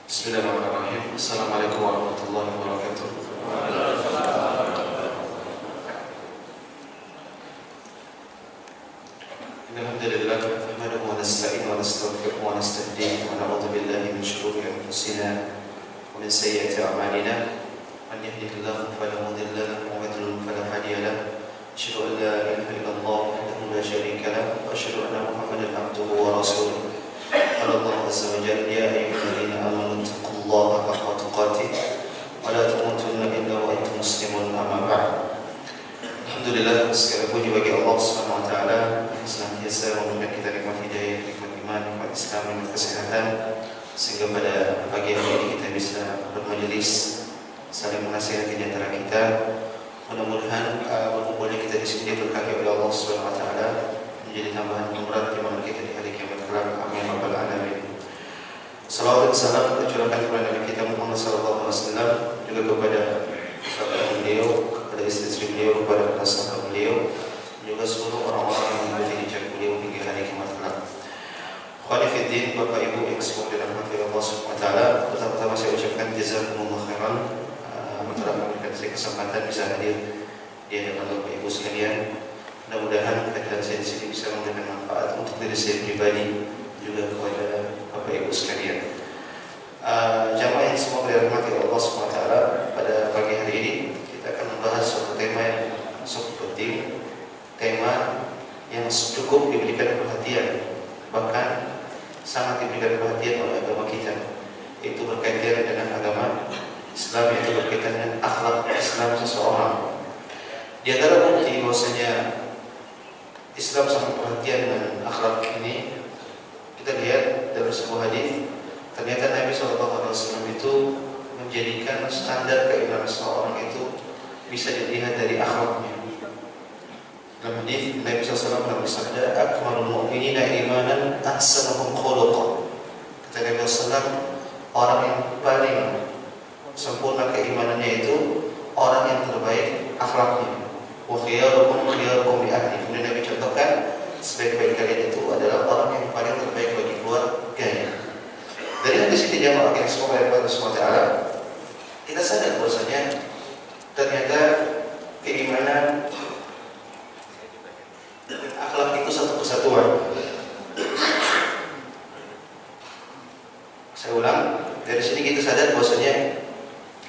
Bismillahirrahmanirrahim. Assalamualaikum warahmatullahi wabarakatuh. Alhamdulillah, nahmaduhu wa nasta'inuhu wa nastaghfiruhu wa nastahdihi wa na'udzu billahi min shururi anfusina wa min sayyiati a'malina. Man yahdihillahu fala mudilla lahu wa man yudlil fala hadiya lahu. Asyhadu an la ilaha illallah wahdahu la syarika lahu wa asyhadu anna Muhammadan abduhu wa rasuluh. Qala Allah azza wa jalla ya ayyuhalladzina amanu taqullaha haqqa tuqatih wa la tamutunna illa wa antum muslimun amma ba'd. Alhamdulillah, segala puji bagi Allah Subhanahu wa taala yang senantiasa memberikan kita nikmat hidayah, nikmat iman, nikmat Islam, nikmat kesehatan, sehingga pada pagi hari ini kita bisa bermajelis saling menasihati di antara kita. Mudah-mudahan berkumpulnya kita di sini berkati oleh Allah Subhanahu wa taala menjadi tambahan umrah timbangan kita di hari kiamat kelak. Amin ya rabbal alamin. Salawat dan salam tercurahkan kepada Nabi kita Muhammad sallallahu alaihi wasallam, juga kepada sahabat beliau, kepada istri beliau, kepada para sahabat beliau, juga seluruh orang-orang yang mengikuti jejak beliau hingga hari kiamat kelak. Ikhwani fi din, Bapak Ibu yang semoga dirahmati Allah Subhanahu wa taala, pertama-tama saya ucapkan jazakumullah khairan telah memberikan saya kesempatan bisa hadir di hadapan Bapak Ibu sekalian. Mudah-mudahan kehadiran saya di sini bisa memberikan manfaat untuk diri saya pribadi, juga kepada Bapak Ibu sekalian. Jamaah yang semoga dirahmati Allah Subhanahu wa taala, pada pagi hari ini kita akan membahas suatu tema yang cukup penting, tema yang cukup diberikan perhatian, bahkan sangat diberikan perhatian oleh agama kita, yaitu berkaitan dengan agama Islam, yaitu berkaitan dengan akhlak Islam seseorang. Di antara bukti bahwasanya Islam sangat perhatian dengan akhlak ini, kita lihat dalam sebuah hadis, ternyata Nabi SAW itu menjadikan standar keimanan seseorang itu bisa dilihat dari akhlaknya. Dalam hadis Nabi SAW pernah bersabda, "Akmalul mu'minina imanan ahsanuhum khuluqan." Kata Nabi SAW, orang yang paling sempurna keimanannya itu orang yang terbaik akhlaknya. Wa khiyarukum khiyarukum li ahli. Kemudian Nabi contohkan, sebaik-baik kalian itu adalah orang yang paling terbaik bagi keluarganya. Dari hadis ini jamaah yang semoga Allah Subhanahu wa taala, kita sadar bahwasanya ternyata keimanan dan akhlak itu satu kesatuan. Saya ulang, dari sini kita sadar bahwasanya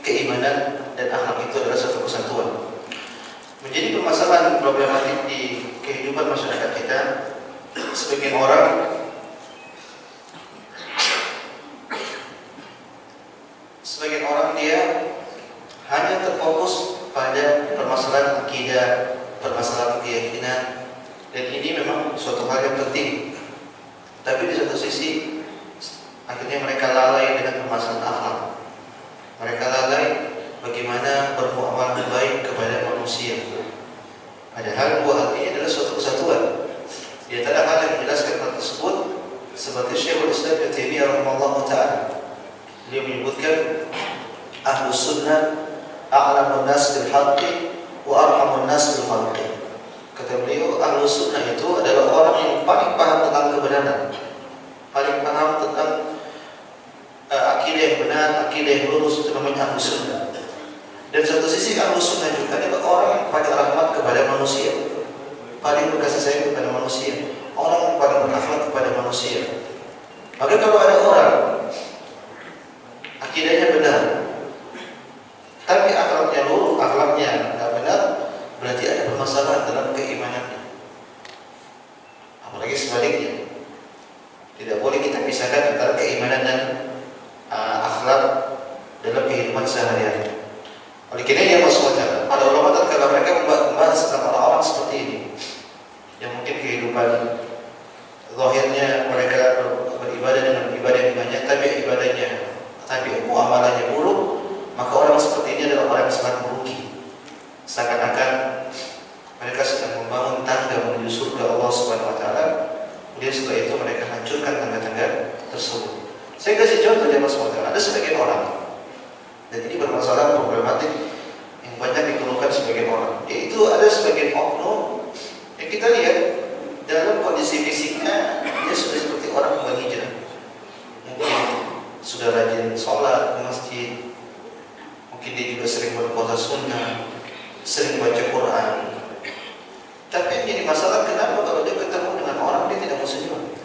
keimanan dan akhlak itu adalah satu kesatuan. Menjadi permasalahan problematik di kehidupan masyarakat kita, sebagian orang dia hanya terfokus pada permasalahan akidah, permasalahan keyakinan, dan ini memang suatu hal yang penting. Tapi di satu sisi akhirnya mereka lalai dengan permasalahan akhlak. Mereka lalai bagaimana bermuamalah baik kepada manusia. Padahal buah hati adalah suatu kesatuan. Di antara hal yang menjelaskan hal tersebut, seperti Syekhul Islam Ibnu Taimiyah rahimahullah taala, beliau menyebutkan ahlus sunnah a'lamun nas bil haqqi wa arhamun nas bil khalqi. Kata beliau, ahlus sunnah itu adalah orang yang paling paham tentang kebenaran, paling paham tentang akidah yang benar, akidah yang lurus, itu namanya ahlus sunnah. Dan satu sisi ahlus sunnah juga adalah orang yang paling rahmat kepada manusia, paling berkasih sayang kepada manusia, orang yang paling berakhlak kepada manusia. Maka kalau ada orang akidahnya benar, tapi akhlaknya lurus, akhlaknya tidak benar, berarti ada permasalahan dalam keimanannya. Apalagi sebaliknya, tidak boleh kita pisahkan antara keimanan dan akhlak dalam kehidupan sehari-hari. Oleh karena ya maksudnya, ada ulama tatkala mereka membahas tentang orang-orang seperti ini, yang mungkin kehidupan zahirnya mereka beribadah dengan ibadah yang banyak, tapi muamalahnya buruk, maka orang seperti ini adalah orang yang sangat merugi. Seakan-akan mereka sedang membangun tangga menuju surga Allah Subhanahu wa taala, kemudian setelah itu mereka hancurkan tangga-tangga tersebut. Saya kasih contoh ya Mas Model, ada sebagian orang, dan ini bermasalah problematik yang banyak dikeluhkan sebagian orang, yaitu ada sebagian oknum yang kita lihat dalam kondisi fisiknya dia sudah seperti orang yang hijrah, mungkin sudah rajin sholat ke masjid, mungkin dia juga sering berpuasa sunnah, sering baca Quran. Tapi yang jadi masalah, kenapa kalau dia ketemu dengan orang dia tidak mau senyum?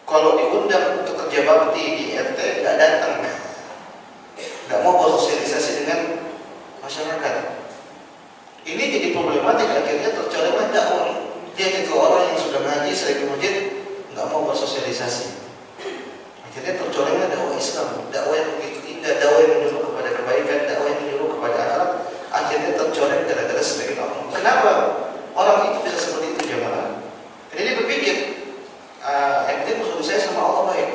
Kalau diundang untuk kerja bakti di RT nggak datang, nggak mau bersosialisasi dengan masyarakat. Ini jadi problematik, akhirnya tercorenglah dakwah. Dia juga orang yang sudah ngaji, sering ke masjid, nggak mau bersosialisasi. Akhirnya tercorenglah dakwah Islam, dakwah yang begitu indah, dakwah yang menyuruh kepada kebaikan, dakwah yang menyuruh kepada akhlak. Akhirnya tercoreng gara-gara sebagian orang. Kenapa orang itu bisa seperti itu jemaah? Karena dia berpikir, yang penting urusan saya sama Allah baik,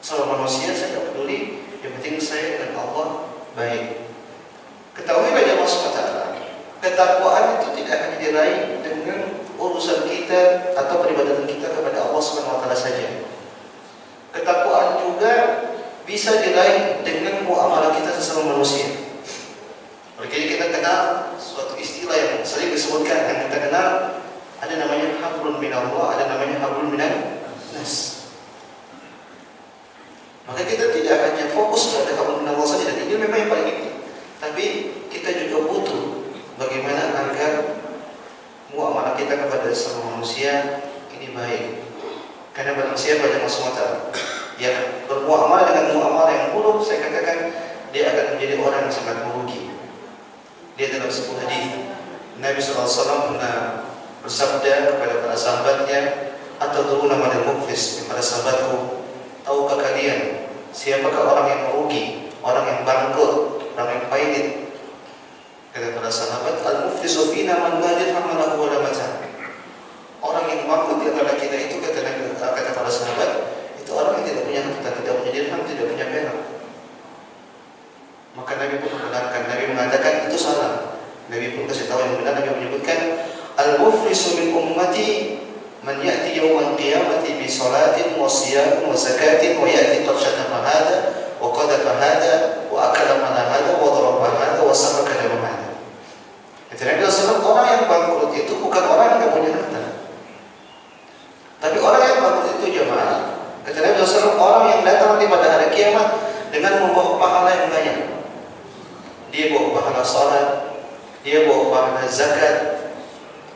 sama manusia saya tidak peduli, yang penting saya dengan Allah baik. Ketahuilah jemaah sekalian, ketakwaan itu tidak hanya diraih dengan urusan kita atau peribadatan kita kepada Allah SWT saja. Ketakwaan juga bisa diraih dengan muamalah kita sesama manusia. Jadi kita kenal suatu istilah yang sering disebutkan, yang kita kenal ada namanya hablun minallah, ada namanya hablun minan nas. Maka kita tidak hanya fokus pada hablun minallah saja, dan ini memang yang paling penting. Tapi kita juga butuh bagaimana agar muamalah kita kepada sesama manusia ini baik. Karena barang siapa yang SWT yang bermuamalah dengan muamalah yang buruk, saya katakan dia akan menjadi orang yang sangat merugi. Dia dalam sebuah hadis Nabi SAW pernah bersabda kepada para sahabatnya, "Atadruna manil muflis?" Kepada sahabatku, tahukah kalian siapakah orang yang merugi, orang yang bangkrut, orang yang pahit? Kata para sahabat, "Al-muflisu fina man la dirham lahu wa la mata'." Orang yang bangkrut di antara kita itu, kata para sahabat, itu orang yang tidak punya harta, tidak punya dirham, tidak punya perak. Maka Nabi pun membenarkan. Nabi mengatakan itu salah. Nabi pun kasih tahu yang benar. Nabi menyebutkan, "Al-muflisu min ummati man ya'ti yawmal qiyamati bi salatin wa siyamin wa zakatin wa ya'ti qad shatama hadha wa qadhafa hadha wa akala mala hadha wa daraba hadha wa sabaka dama hadha." Kata Nabi SAW, orang yang bangkrut itu bukan orang yang tidak punya harta, tapi orang yang bangkrut itu jemaah, kata Nabi SAW, orang yang datang nanti pada hari kiamat dengan membawa pahala yang banyak. Dia bawa pahala salat, dia bawa pahala zakat,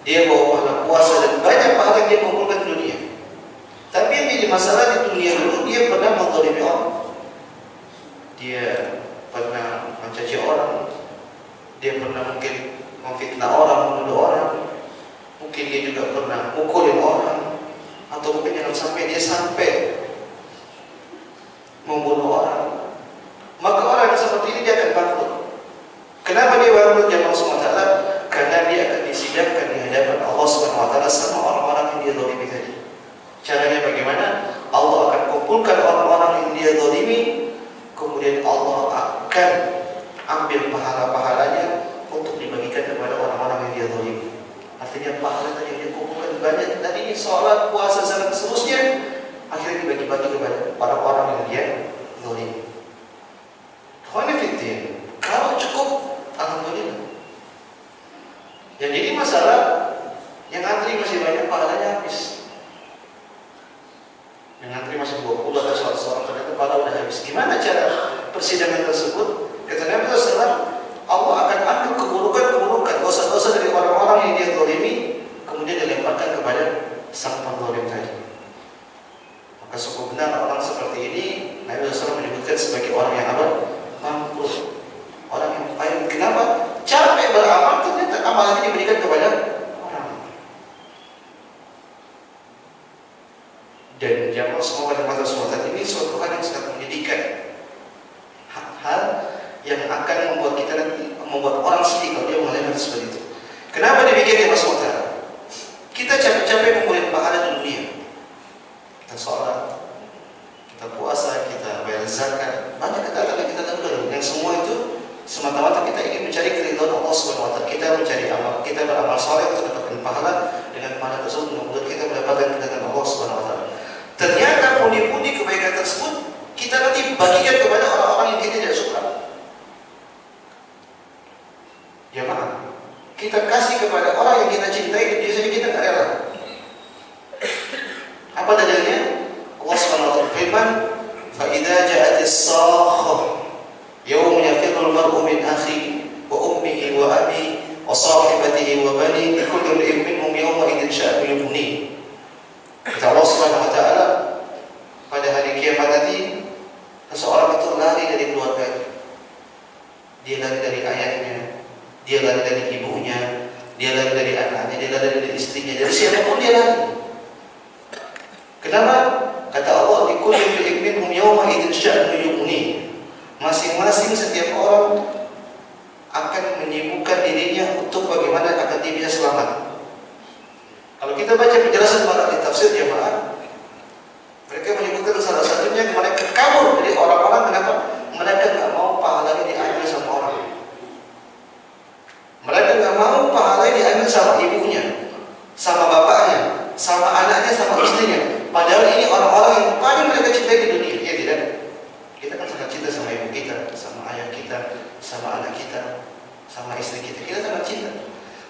dia bawa pahala puasa, dan banyak pahala yang dia kumpulkan di dunia. Tapi yang jadi masalah di dunia dulu, dia pernah menzalimi orang, dia pernah mencaci orang, dia pernah mungkin memfitnah orang, menuduh orang, mungkin dia juga pernah mukulin orang, atau mungkin jangan sampai dia membunuh orang. Maka orang yang seperti ini dia akan bangkrut. Kenapa dia bangkrut jemaah SWT? Karena dia akan disidangkan di hadapan Allah SWT sama orang-orang yang dia zalimi tadi. Caranya bagaimana? Allah akan kumpulkan orang-orang yang dia zalimi, kemudian Allah akan ambil pahala-pahalanya untuk dibagikan kepada orang-orang yang dia zalimi. Artinya pahala tadi yang dia kumpulkan banyak, dan ini sholat, puasa, zakat, seterusnya akhirnya dibagi-bagi kepada para orang yang dia zalimi. Kalau cukup, alhamdulillah. Yang jadi masalah, yang antri masih banyak, pahalanya habis. Yang antri masih 20 atau 100 orang, ternyata pahala udah habis. Gimana cara persidangan tersebut? Kata Nabi SAW, Allah akan ambil keburukan-keburukan, dosa-dosa dari orang-orang yang dia zalimi, kemudian dilemparkan kepada sang penzalim tadi. Maka cukup benar orang seperti ini, Nabi SAW menyebutkan sebagai orang yang bangkrut, orang yang pahit. Kenapa? Capek beramal, ternyata amalannya diberikan kepada orang. Dan jamaah semua pada masa sholat ini suatu hal yang sangat menyedihkan, hal yang akan membuat orang sedih kalau dia mengalami hal seperti itu. Kenapa demikian ya Mas Mota? Kita capek-capek mengumpulkan pahala di dunia. Kita sholat, kita puasa, kita bayar zakat, banyak ketaatan yang kita lakukan. Yang semua itu semata-mata kita ingin mencari keridhaan Allah SWT. Kita mencari amal, kita beramal saleh untuk mendapatkan pahala. Dengan pahala tersebut membuat kita mendapatkan keridhaan Allah SWT. Ternyata pundi-pundi kebaikan tersebut kita nanti bagikan kepada orang-orang yang kita tidak suka. Ya maaf, kita kasih kepada orang yang kita cintai, dan biasanya kita nggak rela. Apa dalilnya? Allah SWT as-sakhah yauma yafirru al-mar'u min akhihi wa ummihi wa abihi wa sahibatihi wa banihi likulli imrin minhum yawma idzin sya'nun yughnihi. Kata Allah Subhanahu wa taala, pada hari kiamat nanti seseorang itu lari dari keluarganya. Dia lari dari ayahnya, dia lari dari ibunya, dia lari dari anaknya, dia lari dari istrinya, dari siapapun dia lari. Kenapa? Kata Allah, likulli imrin minhum yawma idzin sya'nun yughnihi. Masing-masing setiap orang akan menyibukkan dirinya untuk bagaimana agar dia bisa selamat. Kalau kita baca penjelasan para ahli tafsir jemaah, mereka menyebutkan salah satunya mereka kabur dari orang-orang. Kenapa? Mereka nggak mau pahalanya diambil sama orang. Mereka nggak mau pahalanya diambil sama ibunya, sama bapaknya, sama anaknya, sama istrinya. Padahal ini orang-orang yang paling mereka cintai di dunia. Ya tidak? Kita kan sangat cinta sama ibu kita, sama ayah kita, sama anak kita, sama istri kita. Kita sangat cinta.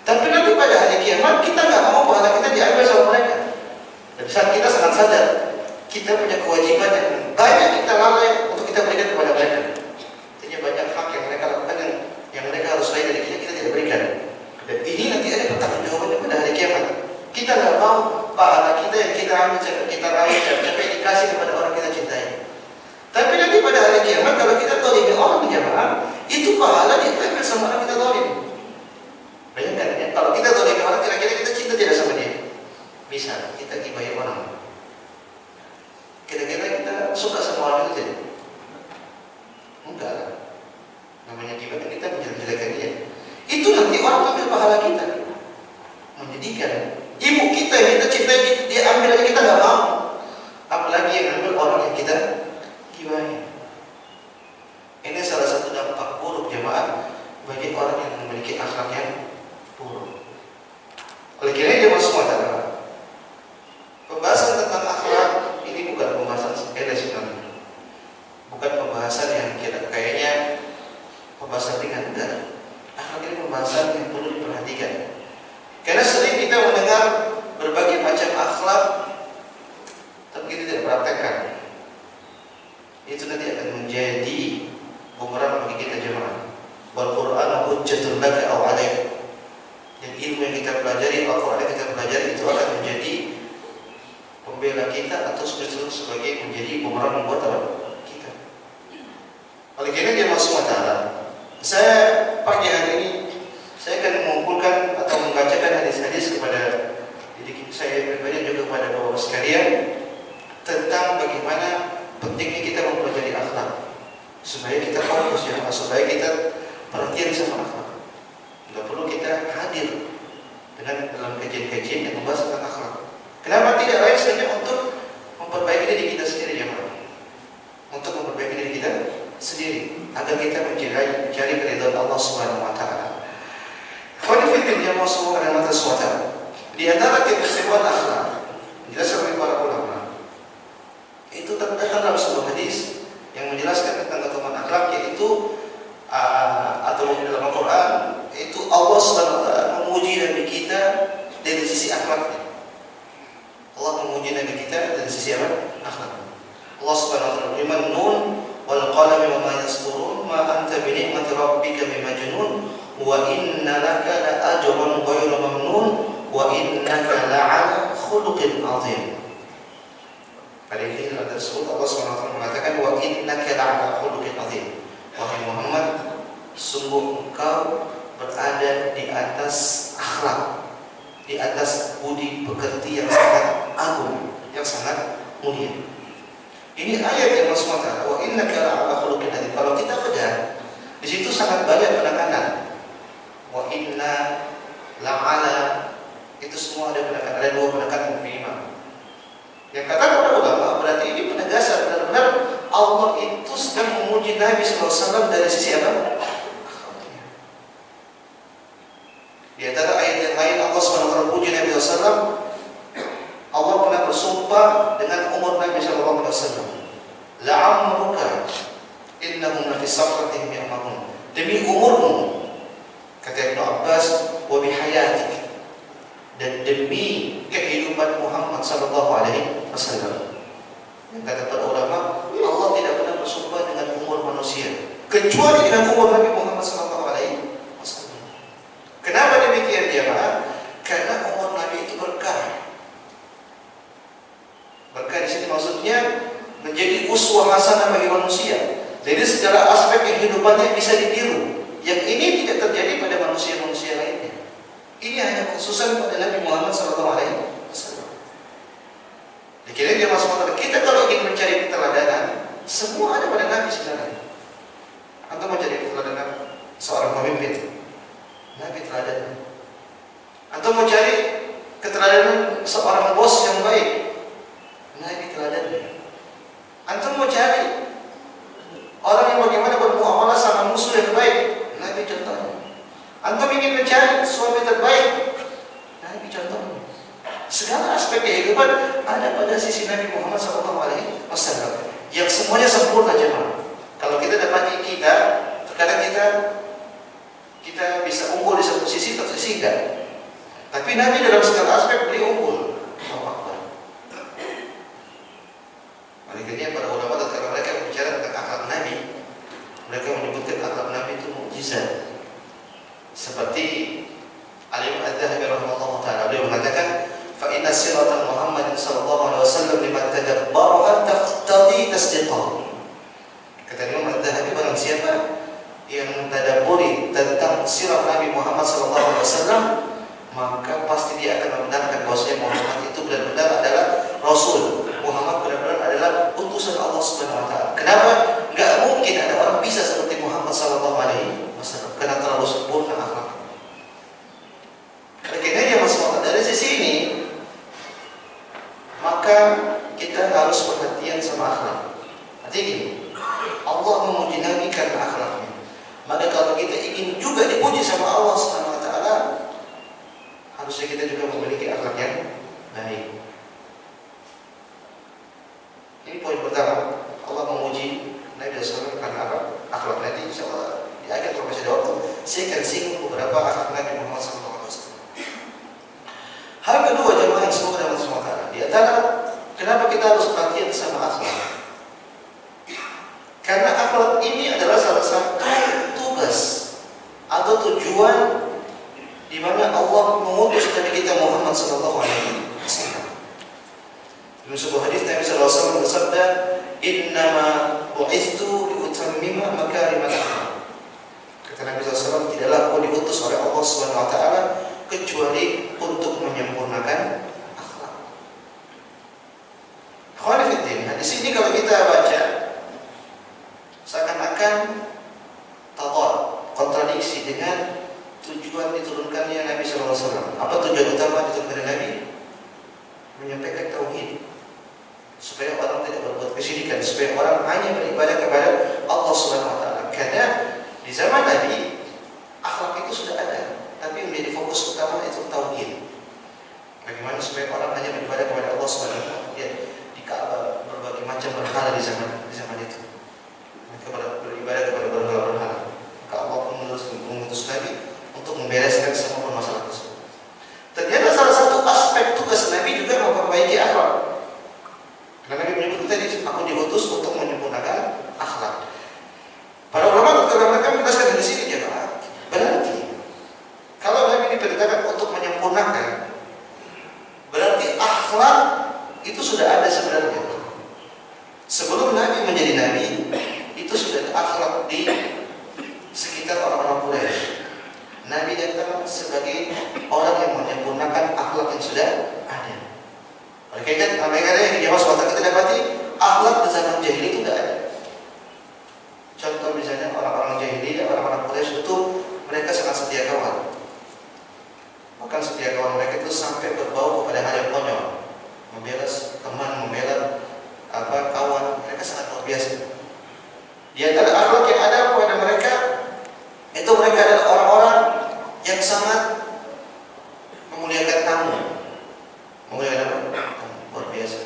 Tapi nanti pada hari kiamat kita nggak mau pahala kita diambil sama mereka. Dan saat kita sangat sadar kita punya kewajiban yang banyak kita lalai untuk kita berikan kepada mereka. Artinya banyak hak yang mereka lakukan yang mereka harus raih dari kita tidak berikan. Dan ini nanti ada pertanggungjawabannya pada hari kiamat. Kita nggak mau pahala kita yang kita ambil, kita raih, sampai dikasih kepada orang kita cintai. Tapi nanti pada hari kiamat kalau kita tolimi orang jamaah, itu pahala diambil sama orang kita tolim. Bayangkan ya, kalau kita tolimi orang, kira-kira kita cinta tidak sama dia? Bisa, kita gibahi orang. Kira-kira kita suka sama orang itu tidak? Enggak lah. Namanya gibah kita menjelek-jelekan dia. Itu nanti orang ambil pahala kita. Menyedihkan. Ibu kita yang kita cintai, dia ambil aja kita nggak mau. Apalagi yang ambil orang yang kita gibahi. Ini salah satu dampak buruk jemaah bagi orang yang memiliki akhlak yang buruk. Oleh karena jemaah semua adalah pembahasan tentang akhlak ini bukan pembahasan sepele sebenarnya. Bukan pembahasan yang kayaknya pembahasan ringan, enggak. Akhlak ini pembahasan yang perlu diperhatikan. Karena sering kita mendengar berbagai macam akhlak, tapi kita tidak praktekkan. Itu nanti akan menjadi bumerang bagi kita jemaah. Wal Qur'an hujjatun laka aw 'alaik. Dan ilmu yang kita pelajari, Al-Qur'an yang kita pelajari itu akan menjadi pembela kita atau sebagai menjadi bumerang buat kita. Oleh karena dia masuk mata. Saya pagi hari ini saya akan mengumpulkan atau membacakan hadis-hadis kepada diri saya pribadi dan juga kepada bapak sekalian tentang bagaimana pentingnya kita mempelajari akhlak supaya kita fokus ya, supaya kita perhatian sama akhlak. Tidak perlu kita hadir dalam kajian-kajian yang membahas tentang akhlak. Kenapa tidak lain saja untuk memperbaiki diri kita sendiri ya, untuk memperbaiki diri kita sendiri agar kita mencari keridhaan Allah Subhanahu wa taala. Khawanifiddin yang masuk pada mata suatu. Di antara keistimewaan akhlak dijelaskan oleh para ulama itu terdapat dalam sebuah hadis yang menjelaskan tentang keutamaan akhlak, yaitu atau dalam Al-Quran itu Allah Subhanahu wa taala memuji Nabi kita dari sisi akhlaknya. Allah memuji Nabi kita dari sisi apa? Akhlak. Allah Subhanahu wa taala berfirman, "Nun wal qalami wa ma yasturun ma anta bi ni'mati rabbika bimajnun wa inna laka la ajran ghayra mamnun wa innaka la'ala khuluqin 'azim." Pada ini tersebut Allah SWT mengatakan wa innaka la'ala khuluqin 'azim. Wahai Muhammad, sungguh engkau berada di atas akhlak, di atas budi pekerti yang sangat agung, yang sangat mulia. Ini ayat yang Allah SWT, wa innaka la'ala khuluqin 'azim. Kalau kita bedah, di situ sangat banyak penekanan. Wa inna la'ala, itu semua ada penekanan, ada dua penekanan minimal. Yang kata para ulama berarti ini penegasan benar-benar Allah itu sedang memuji Nabi SAW dari sisi apa? Di antara ayat yang lain Allah SWT memuji Nabi SAW. Allah pernah bersumpah dengan umur Nabi SAW. La'amruka innahum lafi safratihim ya'mahun. Demi umurmu, kata Ibnu Abbas, wa bihayatik, dan demi kehidupan Muhammad sallallahu alaihi wasallam. Yang kata para ulama, Allah tidak pernah bersumpah dengan kecuali dengan umur Nabi Muhammad SAW. Kenapa demikian jemaah? Karena umur Nabi itu berkah. Berkah di sini maksudnya menjadi uswah hasanah bagi manusia. Jadi segala aspek kehidupannya bisa ditiru. Yang ini tidak terjadi pada manusia-manusia lainnya. Ini hanya khususan pada Nabi Muhammad SAW. Dikira dia masuk kita kalau ingin mencari keteladanan, semua ada pada Nabi sebenarnya. Anda mau cari keteladanan seorang pemimpin, Nabi teladan. Anda mau cari keteladanan seorang bos yang baik, Nabi teladan. Anda mau cari orang yang bagaimana bermuamalah sama musuh yang baik, Nabi contohnya. Anda ingin mencari suami terbaik, Nabi contohnya. Segala aspek kehidupan ada pada sisi Nabi Muhammad SAW yang semuanya sempurna jemaah. Kalau kita dapati terkadang kita bisa unggul di satu sisi, satu sisi enggak. Tapi Nabi dalam segala aspek beliau unggul. Makanya para ulama tatkala mereka berbicara tentang akhlak Nabi, mereka menyebutkan akhlak Nabi itu mukjizat. Seperti Al-Imam Adz-Dzahabi rahimahullah taala beliau mengatakan, "Fa inna sirata Muhammad sallallahu alaihi wasallam liman tadabbaraha taqtadi tasdiqah." Kata Imam Adz-Dzahabi, barang siapa yang mentadabburi tentang sirah Nabi Muhammad sallallahu alaihi wasallam, maka pasti dia akan membenarkan bahwasanya Muhammad itu benar-benar adalah Rasul. Muhammad benar-benar adalah utusan Allah Subhanahu wa taala. Kenapa? Enggak mungkin ada orang bisa seperti Muhammad sallallahu alaihi wasallam karena terlalu sempurna akhlaknya. Karena masalah dari sisi ini, maka kita harus perhatian sama akhlak. Artinya gini, Allah memuji Nabi karena akhlaknya. Maka kalau kita ingin juga dipuji sama Allah Subhanahu wa taala, harusnya kita juga memiliki akhlak yang baik. Ini poin pertama. Allah memuji Nabi SAW karena apa? Akhlak Nabi. InsyaAllah di akhir kalau masih ada waktu, saya akan singgung beberapa akhlak Nabi Muhammad SAW. Hal kedua jemaah yang semoga dapat semangat. Di antara kenapa kita harus perhatian sama akhlak? Karena akhlak ini adalah salah satu tugas atau tujuan di mana Allah mengutus Nabi kita Muhammad sallallahu alaihi wasallam. Dalam sebuah hadis Nabi sallallahu alaihi wasallam bersabda, "Innama bu'itstu liutammima makarimal akhlaq." Kata Nabi sallallahu alaihi wasallam, tidaklah aku diutus oleh Allah Subhanahu wa taala kecuali untuk menyempurnakan akhlak. Khawanifiddin, di sini kalau kita baca seakan-akan kontradiksi dengan tujuan diturunkannya Nabi SAW. Apa tujuan utama diturunkan Nabi? Menyampaikan tauhid, supaya orang tidak berbuat kesyirikan, supaya orang hanya beribadah kepada Allah Subhanahu wa taala. Karena di zaman Nabi akhlak itu sudah ada, tapi yang menjadi fokus utama itu tauhid. Bagaimana supaya orang hanya beribadah kepada Allah Subhanahu wa taala. Ya, di Ka'bah berbagai macam berhala di zaman itu. Mereka beribadah kepada berhala-berhala. Maka Allah pun mengutus Nabi untuk membereskan semua permasalahan tersebut. Ternyata salah satu aspek tugas Nabi juga memperbaiki akhlak. Karena Nabi menyebut tadi, aku diutus untuk menyempurnakan akhlak. Para ulama ketika mereka menjelaskan di sini jemaah, berarti kalau Nabi diperintahkan untuk menyempurnakan, berarti akhlak itu sudah ada sebenarnya. Sebelum Nabi menjadi Nabi, itu sudah ada akhlak di sekitar orang-orang Quraisy. Nabi datang sebagai orang yang menyempurnakan akhlak yang sudah ada. Oleh karena yang di Jawa Selatan kita dapati akhlak di zaman jahiliyah itu tidak ada. Contoh misalnya orang-orang jahiliyah, orang-orang Quraisy itu mereka sangat setia kawan. Bahkan setia kawan mereka itu sampai berbau kepada hal yang konyol, membela teman, membela kawan. Mereka sangat luar biasa. Di antara akhlak yang ada pada mereka itu mereka adalah orang-orang yang sangat memuliakan tamu. Memuliakan tamu, luar biasa.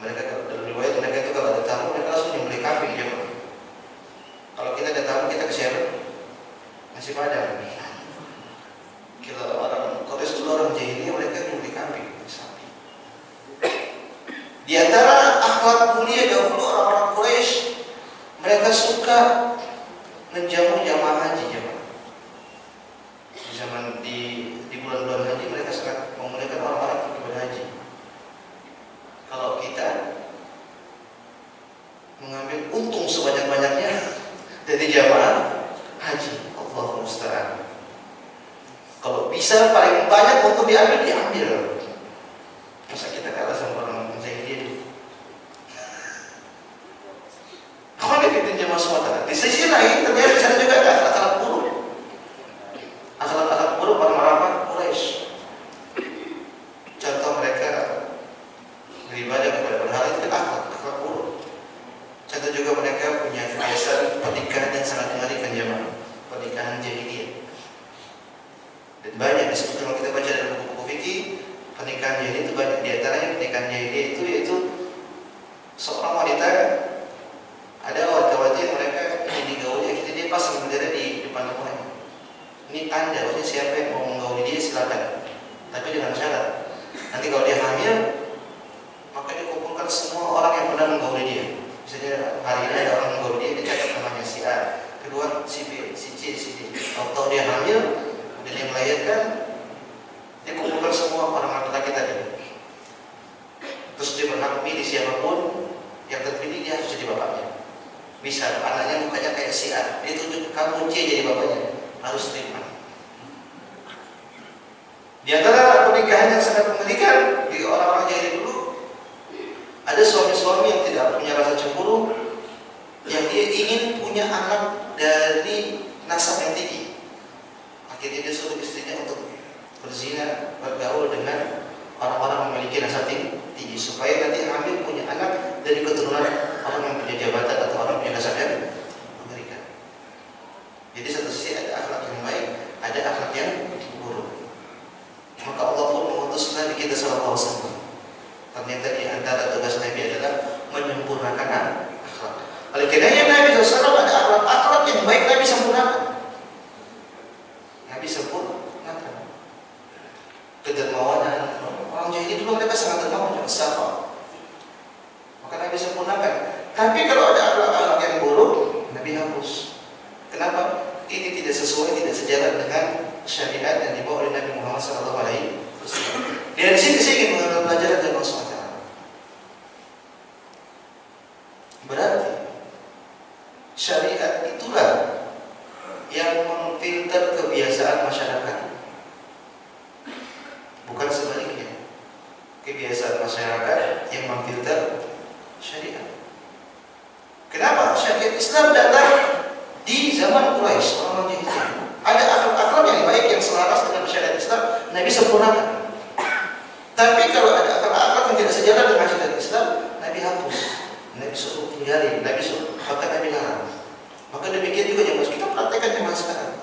Mereka dalam riwayat mereka itu kalau ada tamu mereka langsung nyembelih kambing dia. Kalau kita ada tamu kita ke siapa? Nasi padang. Kita orang Quraisy dulu orang jahiliyah mereka nyembelih kambing, sapi. Di antara akhlak mulia dahulu orang-orang Quraisy, mereka suka menjamu jamaah haji jemaah. Di zaman di bulan-bulan haji mereka sangat memuliakan orang-orang yang pergi berhaji. Kalau kita mengambil untung sebanyak-banyaknya dari jamaah haji, Allahu musta'an. Kalau bisa paling banyak untuk diambil. Masa kita kalah sama orang jahiliyah? Kalau kita jamaah semata. Di sisi lain ternyata di sana juga ada akhlak buruk. Akhlak buruk orang-orang Quraisy. Contoh mereka beribadah kepada berhala itu akhlak buruk. Contoh juga mereka punya kebiasaan pernikahan yang sangat mengerikan jemaah, pernikahan jahiliyah. Dan banyak disebut kalau kita baca dalam buku-buku fikih, pernikahan jahiliyah itu banyak. Di antaranya pernikahan jahiliyah itu yaitu seorang wanita, ada wanita mereka ingin digauli, akhirnya dia pasang bendera di depan rumahnya. Ini Anda, maksudnya siapa yang mau menggauli dia silakan, tapi dengan syarat nanti kalau dia hamil, maka dikumpulkan semua orang yang pernah menggauli dia. Misalnya hari ini ada orang menggauli dia, dicatat namanya si A, kedua si B, si C, si D. Kalau dia hamil, kemudian dia melahirkan, dia kumpulkan semua orang laki-laki tadi. Terus dia berhak pilih siapapun yang terpilih, dia harus jadi bapaknya. Bisa anaknya mukanya kayak si A, dia tunjuk kamu C jadi bapaknya, harus terima. Di antara pernikahan yang sangat mengerikan di orang-orang jahiliyah dulu, ada suami-suami yang tidak punya rasa cemburu, yang dia ingin punya anak dari nasab yang tinggi. Akhirnya dia suruh istrinya untuk berzina, bergaul dengan orang-orang memiliki nasab tinggi, supaya nanti hamil punya anak dari keturunan orang yang punya jabatan atau orang punya nasab yang mengerikan. Jadi satu sisi ada akhlak yang baik, ada akhlak yang buruk. Maka Allah pun mengutus Nabi kita sallallahu alaihi wasallam. Ternyata di antara tugas Nabi adalah menyempurnakan akhlak. Oleh karenanya Nabi SAW ada akhlak yang baik Nabi sempurnakan. Nabi sempurnakan. Kedermawanan orang jahiliyah dulu mereka sangat dermawan, jangan sabar. Maka Nabi sempurnakan. Tapi kalau ada akhlak yang buruk, Nabi hapus. Kenapa? Ini tidak sesuai, tidak sejalan dengan syariat yang dibawa oleh Nabi Muhammad SAW. Dari sini saya ingin mengambil pelajaran dari Allah SWT. Berarti syariat itulah yang memfilter kebiasaan masyarakat, bukan sebaliknya. Kebiasaan masyarakat yang memfilter syariat. Kenapa? Syariat Islam datang di zaman Quraisy, orang jahiliyah. Ada akhlak-akhlak yang baik yang selaras dengan syariat Islam, Nabi sempurnakan. Tapi kalau ada akhlak-akhlak yang tidak sejalan dengan syariat Islam, Nabi hapus, Nabi suruh tinggalin, Nabi suruh, bahkan Nabi larang. Maka demikian juga yang harus kita praktekkan zaman sekarang.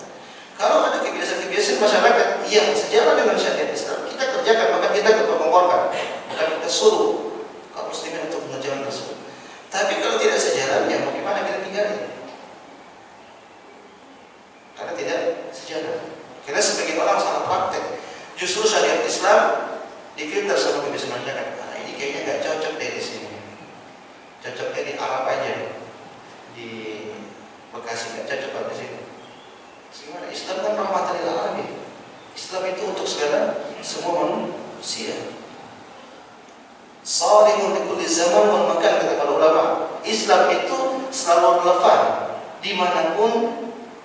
Kalau ada kebiasaan-kebiasaan masyarakat yang sejalan dengan syariat Islam, kita kerjakan, maka kita berkorban, maka kita suruh kaum muslimin untuk mengerjakan tersebut. Tapi kalau tidak sejalan, ya bagaimana kita tinggalin? Karena tidak sejalan. Karena sebagian orang salah praktek. Justru syariat Islam difilter sama kebiasaan masyarakat. Nah, ini kayaknya nggak cocok deh di sini. Cocoknya di Arab aja, di Bekasi nggak cocok di sini. Gimana? Islam kan rahmatan lil alamin. Islam itu untuk segala semua manusia. Salihun li kulli zaman wal makan, kata para ulama. Islam itu selalu relevan dimanapun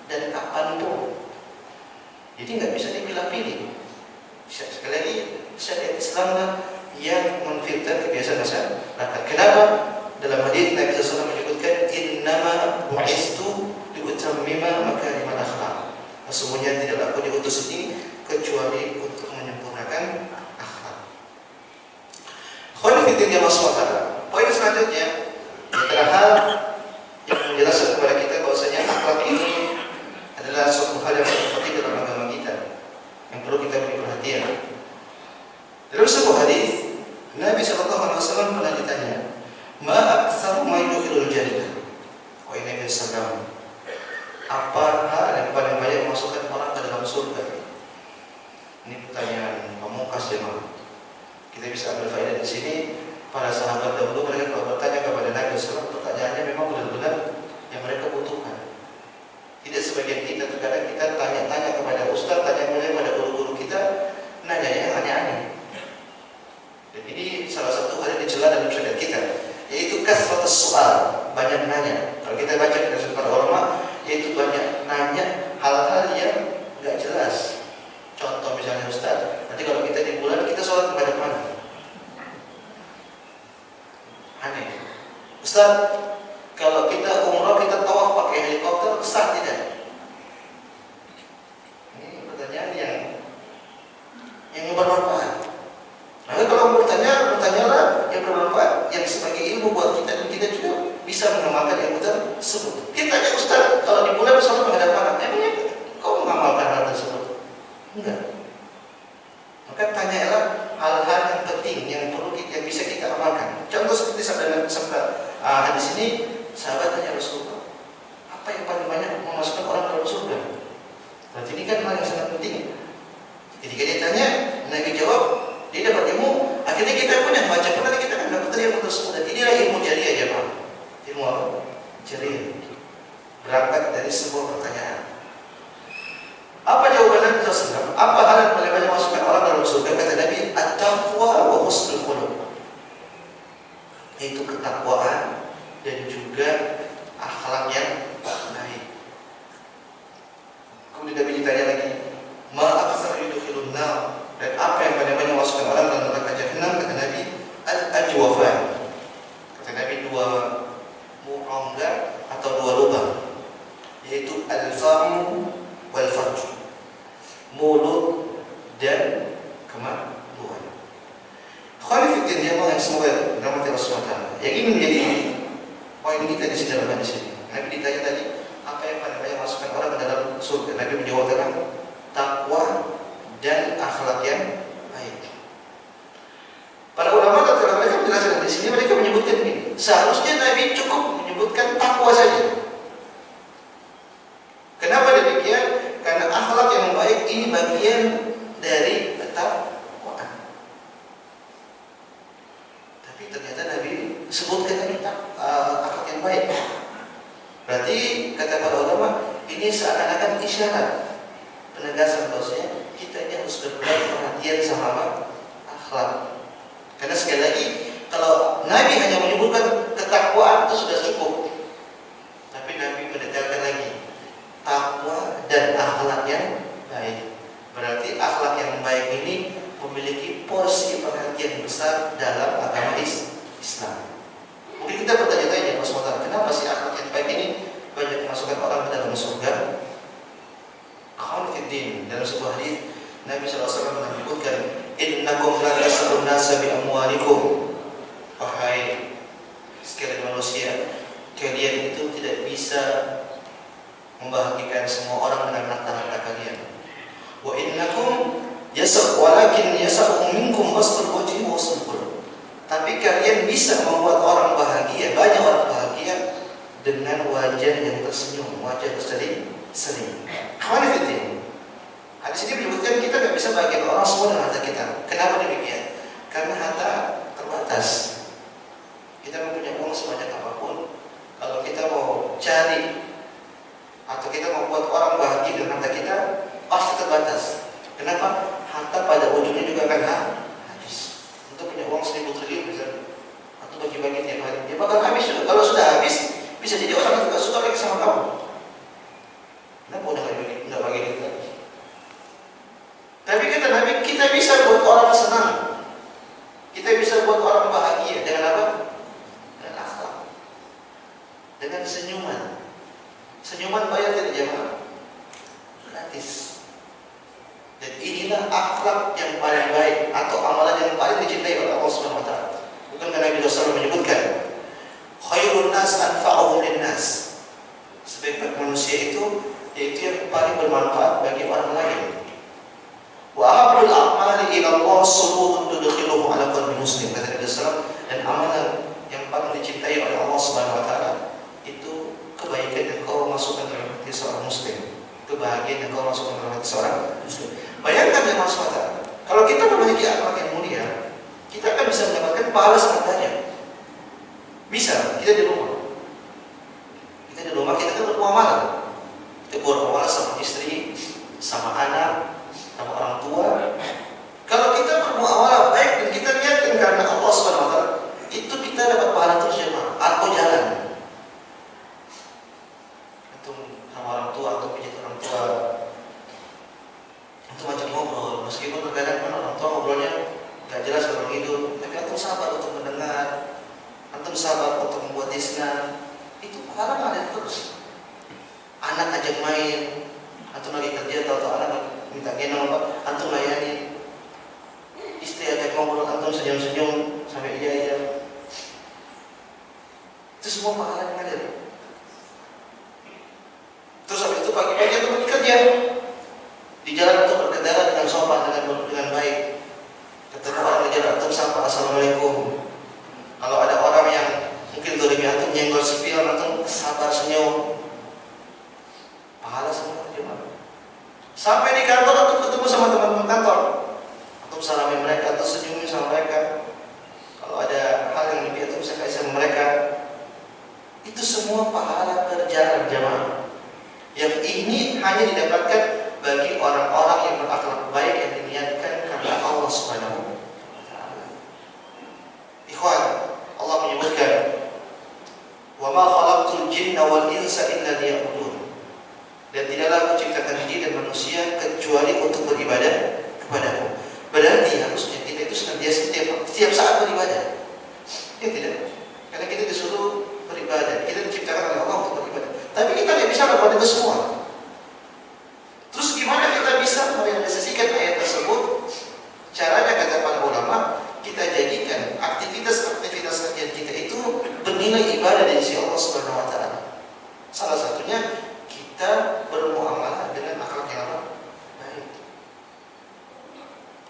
dan kapanpun. Jadi nggak bisa dipilah-pilih. Sekali lagi, syariat Islam yang memfilter kebiasaan masyarakat. Kenapa? Dalam hadis Nabi SAW menyebutkan, innama bu'istu liutammima makarimal akhlaq. Sesungguhnya tidak aku diutus ini kecuali untuk menyempurnakan akhlak. Khairu fiddin ya maswata. Poin selanjutnya, antara hal yang menjelaskan kepada kita bahwasanya akhlak ini adalah suatu hal yang sangat penting dalam agama kita, yang perlu kita beri perhatian. Dalam sebuah hadis, Nabi SAW pernah ditanya, ma aktsaru ma yudkhilul jannah. Wahai Nabi SAW, apa hal yang paling banyak memasukkan orang ke dalam surga? Ini pertanyaan pamungkas jemaah. Kita bisa ambil faedah di sini. Para sahabat dahulu mereka kalau bertanya kepada Nabi SAW, pertanyaannya memang benar-benar yang mereka butuhkan. soal, banyak nanya. Kalau kita baca dari para ulama, yaitu banyak nanya hal-hal yang nggak jelas. Contoh misalnya Ustaz, nanti kalau kita di bulan kita sholat menghadap mana? Aneh. Ustaz, kalau kita umrah kita tawaf pakai helikopter sah tidak? Ini pertanyaan yang bermanfaat. Maka kalau bertanyalah yang bermanfaat, yang sebagai ilmu buat kita dan kita juga bisa mengamalkan ilmu tersebut. Kita tanya Ustaz, kalau di bulan sholat menghadap mana? Emangnya kau mengamalkan hal tersebut? Enggak. Maka tanyalah hal-hal yang penting yang perlu yang bisa kita amalkan. Contoh seperti sabda hadis ini, sahabat tanya Rasulullah, apa yang paling banyak memasukkan orang dalam surga? Berarti ini kan hal yang sangat penting. Ketika dia tanya, Nabi jawab, dia dapat ilmu. Akhirnya kita pun yang baca Quran kita kan dapat ilmu tersebut. Dan inilah ilmu jariah ya Pak. Ilmu apa? Jariah. Berangkat dari sebuah pertanyaan. Apa jawaban Nabi SAW? Apa hal yang paling banyak masukkan orang dalam surga? Kata Nabi, at-taqwa wa husnul khuluq. Yaitu ketakwaan dan juga akhlak yang baik. Kemudian Nabi ditanya lagi, ma aktsar yudkhilun nar, dan apa yang paling banyak masukkan orang dalam neraka jahanam? Kata Nabi, al-ajwafan. Kata Nabi, dua rongga atau dua lubang, yaitu al-famu wal farj, mulut dan kemaluan. Khalifuddin dia yang semoga rahmati Rasulullah. Yang ini menjadi poin kita di dalam hadis ini. Nabi ditanya tadi, apa yang paling banyak masukkan orang ke dalam surga? Nabi menjawab tentang takwa dan akhlak yang baik. Para ulama kalau mereka menjelaskan di sini, mereka menyebutkan ini. Seharusnya Nabi cukup menyebutkan takwa saja. Kenapa demikian? Karena akhlak yang baik ini bagian dari ketakwaan. Tapi ternyata Nabi sebutkan akhlak yang baik. Berarti kata para ulama, ini seakan-akan isyarat penegasan bahwasanya kita ini harus berbagi perhatian sama akhlak. Karena sekali lagi, kalau Nabi hanya menyebutkan ketakwaan itu sudah cukup. Tapi Nabi mendetailkan lagi takwa dan akhlak yang baik. Berarti akhlak yang baik ini memiliki porsi perhatian besar dalam agama Islam. Mungkin kita bertanya-tanya, Mas Muhammad, kenapa sih akhlak yang baik ini banyak memasukkan orang ke dalam surga? Khalifuddin dalam sebuah hadis Nabi SAW menyebutkan, innakum la tasrun nasa bi amwalikum. Wahai sekalian manusia, kalian itu tidak bisa membahagikan semua orang dengan harta-harta kalian. Wa innakum walakin yasa'u minkum bastul wajhi wa husnul khuluq. Tapi kalian bisa membuat orang bahagia, banyak orang bahagia dengan wajah yang tersenyum, wajah berseri-seri. Khalifuddin. Hadis ini menyebutkan kita tidak bisa bahagia orang semua dengan harta kita. Kenapa demikian? Karena harta terbatas. Kita mempunyai uang sebanyak apapun, kalau kita mau cari atau kita membuat orang bahagia dengan harta kita, pasti terbatas. Kenapa? Harta pada ujungnya juga akan habis. Untuk punya uang 1.000 triliun misalnya, atau bagi-bagi tiap hari, dia bakal habis juga. Kalau sudah habis, bisa jadi orang yang tidak suka lagi sama kamu. Kenapa udah nggak bagi kita? Tapi kata Nabi, kita bisa buat orang senang, kita bisa buat orang bahagia dengan apa? Dengan akhlak, dengan senyuman. Senyuman bayar tidak jamaah? Gratis. Dan inilah akhlak yang paling baik atau amalan yang paling dicintai oleh Allah Subhanahu wa taala. Bukankah Nabi SAW menyebutkan, khairun nas anfa'uhum linnas. Sebaik manusia itu yaitu yang paling bermanfaat bagi orang lain. Wa ahabul a'mali ila Allah suruhun tudkhiluhu ala qalbi muslim. Kata Nabi SAW, dan amalan yang paling dicintai oleh Allah Subhanahu wa taala itu kebaikan yang kau masukkan dalam hati seorang muslim, kebahagiaan yang kau masukkan dalam hati seorang muslim. Bayangkan ya Mas Mata, kalau kita memiliki akhlak yang mulia, kita akan bisa mendapatkan pahala sangat banyak. Bisa, kita di rumah kita kan bermuamalah, kita bermuamalah sama istri, sama anak, sama orang tua. Kalau kita bermuamalah baik dan kita niatkan karena Allah Subhanahu wa taala, itu kita dapat pahala terus ya, Pak. Atau isnan, itu pahala ngalir terus. Anak ajak main, antum lagi kerja tahu anak minta gendong apa, antum layanin. Istri ajak ngobrol, antum senyum-senyum sampai iya. Itu semua pahala ngalir. Terus habis itu pagi-pagi antum pergi kerja, di jalan antum berkendara dengan sopan, dengan baik. Ketemu orang di jalan antum sapa assalamualaikum. Kalau ada orang yang mungkin zalimi antum nyenggol spion, antum sabar senyum. Pahala semua terima. Sampai di kantor antum ketemu sama teman-teman kantor, antum salamin mereka atau senyumin sama mereka. Kalau ada hal yang lebih antum bisa kasih sama mereka. Itu semua pahala berjalan jamaah. Yang ini hanya didapatkan bagi orang-orang yang berakhlak baik yang diniatkan karena Allah Subhanahu wa taala. Ikhwan, Allah menyebutkan, "Wa ma khalaqtul jinna wal insa illa liya'budun." Dan tidaklah aku ciptakan jin dan manusia kecuali untuk beribadah kepadamu. Berarti harusnya kita itu senantiasa setiap saat beribadah. Ya tidak? Karena kita disuruh beribadah, kita diciptakan oleh Allah untuk beribadah. Tapi kita tidak bisa melakukan itu semua. Terus gimana kita bisa merealisasikan ayat tersebut? Caranya kata para ulama, kita jadikan aktivitas kerjaan kita itu bernilai ibadah dari sisi Allah Subhanahu wa taala. Salah satunya kita bermuamalah dengan akhlak yang baik.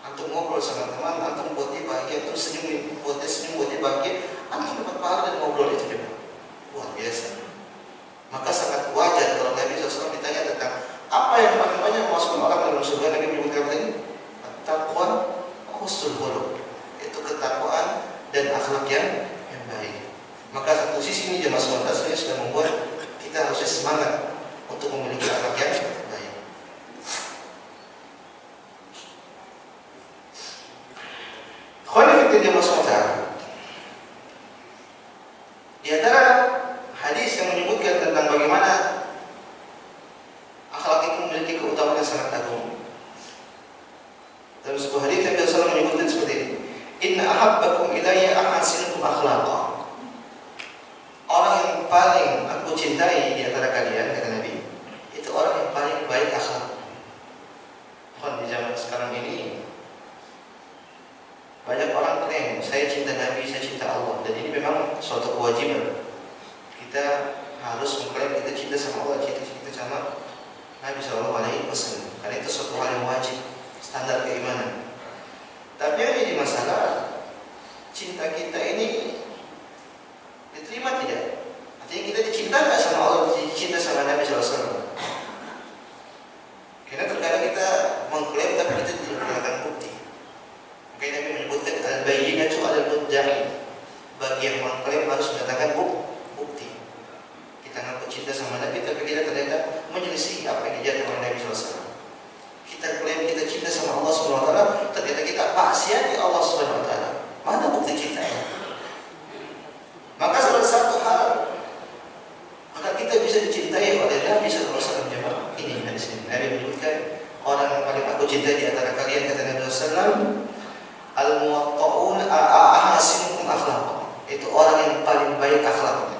Antum ngobrol sama teman, antum buat dia bahagia, antum senyum buat dia bahagia, antum dapat pahala dari ngobrol itu juga. Luar biasa. Maka sangat wajar kalau Nabi SAW ditanya tentang apa yang paling banyak memasukkan orang dalam surga. Nabi menyebutkan tadi taqwa, husnul khuluq, itu ketakwaan dan akhlak yang baik. Maka satu sisi ini jemaah sekalian saya sudah membuat kita harusnya semangat untuk memiliki akhlak yang baik. Khawanifiddin jemaah sekalian, di antara hadis yang menyebutkan tentang bagaimana akhlak itu memiliki keutamaan yang sangat agung. Dalam sebuah hadis Nabi SAW menyebutkan seperti ini, "Inna ahabbakum ilayya ahasinukum akhlaqa." Orang yang paling aku cintai di antara kalian, kata Nabi, itu orang yang paling baik akhlak. Di zaman sekarang ini banyak orang klaim saya cinta Nabi, saya cinta Allah, dan ini memang suatu kewajiban. Kita harus mengklaim kita cinta sama Allah, cinta sama Nabi SAW, karena itu suatu hal yang wajib, standar keimanan. Tapi yang jadi masalah, cinta kita ini diterima tidak? Artinya kita dicinta nggak sama Allah, dicinta sama Nabi SAW? Karena terkadang kita mengklaim tapi kita tidak menggunakan bukti. Makanya Nabi menyebutkan al-bayyinatu 'alal mudda'i. Bagi yang mengklaim harus mendatangkan bukti. Kita ngaku cinta sama Nabi tapi kita ternyata menyelisih apa yang diajarkan oleh Nabi SAW. Kita klaim kita cinta sama Allah SWT, ternyata kita maksiati Allah SWT. Mana bukti cintanya? Maka salah satu hal maka kita bisa dicintai oleh Nabi SAW. Ini hadis ini Nabi menyebutkan, orang yang paling aku cintai di antara kalian, kata Nabi SAW, al-muwatta'un ahasinukum akhlaq. Itu orang yang paling baik akhlaknya.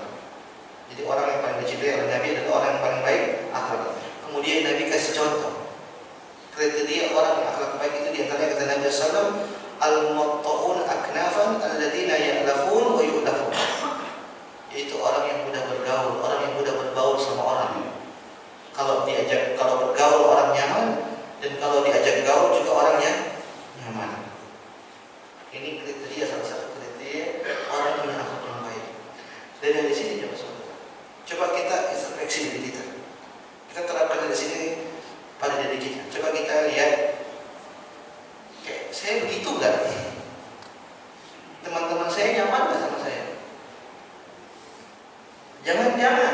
Jadi orang yang paling dicintai oleh Nabi adalah orang yang paling baik akhlaknya. Kemudian Nabi kasih contoh kriteria orang yang akhlak baik itu, di antaranya kata Nabi SAW, al-muwatta'un aknafan alladzina ya'lafun wa yu'lafun. Yaitu orang yang mudah bergaul, orang yang mudah berbaur sama orang. Kalau bergaul orang nyaman, dan kalau diajak gaul juga orang yang nyaman. Ini kriteria, salah satu kriteria orang yang punya akhlak yang baik. Dari sini coba kita introspeksi diri kita. Kita terapkan dari sini pada diri kita. Coba kita lihat, saya begitu nggak? Teman-teman saya nyaman nggak sama saya? Jangan-jangan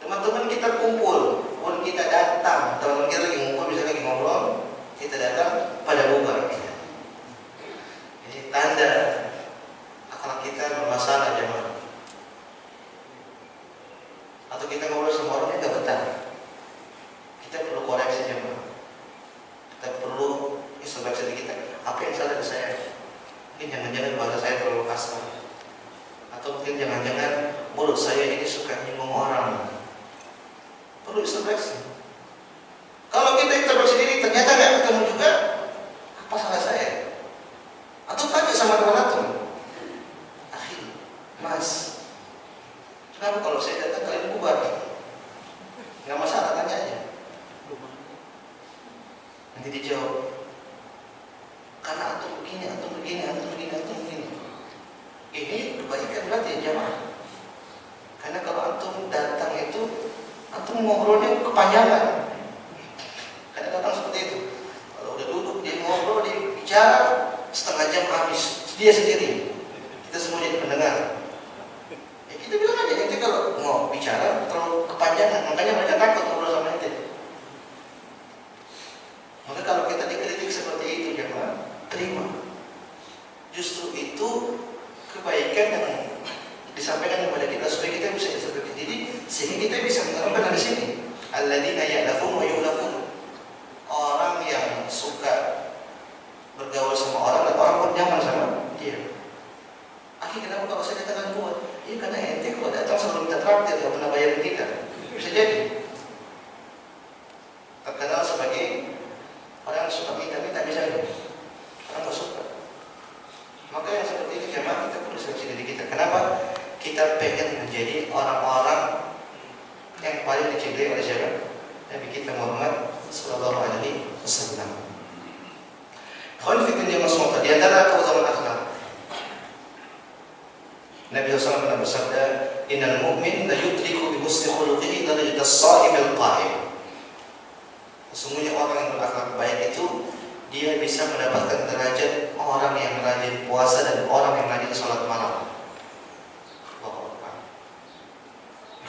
teman-teman kita kumpul, pun kita datang, teman-teman kita lagi ngumpul, misalnya lagi ngobrol, kita datang pada bubar. Ini tanda akhlak kita bermasalah, jemaah. Atau kita ngobrol sama orang yang nggak betah. Kita perlu koreksi, jemaah. Kita perlu introspeksi diri kita. Apa yang salah dari saya? Mungkin jangan-jangan bahasa saya terlalu kasar, atau mungkin jangan-jangan bro, saya ini suka nyinggung orang. Perlu introspeksi. Kalau kita introspeksi diri ternyata nggak ketemu juga, apa salah saya? Atau tanya sama teman antum, akhi, mas, kenapa kalau saya datang kalian bubar? Nggak masalah, tanya aja. Nanti dijawab, karena antum begini, antum begini, antum begini, antum begini. Ini kebaikan berarti ya jamaah. Karena kalau antum datang itu, antum ngobrolnya kepanjangan. Karena datang seperti itu. Kalau udah duduk, dia ngobrol, dia bicara, setengah jam habis. Dia sendiri. Kita semua jadi pendengar. Ya kita bilang aja, nanti kalau mau bicara terlalu kepanjangan, makanya mereka takut ngobrol sama ente. Maka kalau kita dikritik seperti itu, jangan terima. Justru itu kebaikan yang disampaikan kepada kita supaya kita bisa introspeksi diri, sehingga kita bisa menerapkan di sini. Alladzina ya'lafun wa yu'lafun. Orang yang suka bergaul sama orang dan orang pun nyaman sama dia. Akhirnya kenapa kalau saya datang kuat? Iya karena ente kalau datang selalu minta traktir, tidak pernah bayarin kita. Bisa jadi terkenal sebagai orang yang suka minta-minta misalnya. Orang nggak suka. Maka yang seperti ini jemaah kita perlu seleksi diri kita. Kenapa? Kita pengen menjadi orang-orang yang paling dicintai oleh siapa? Nabi kita Muhammad Sallallahu Alaihi Wasallam. Khalifah dia masuk di antara keutamaan akhlak. Nabi SAW pernah bersabda, Innal mu'min la yudriku bi husni khuluqihi darajat as-sha'im al-qa'im. Sesungguhnya orang yang berakhlak baik itu dia bisa mendapatkan derajat orang yang rajin puasa dan orang yang rajin sholat malam.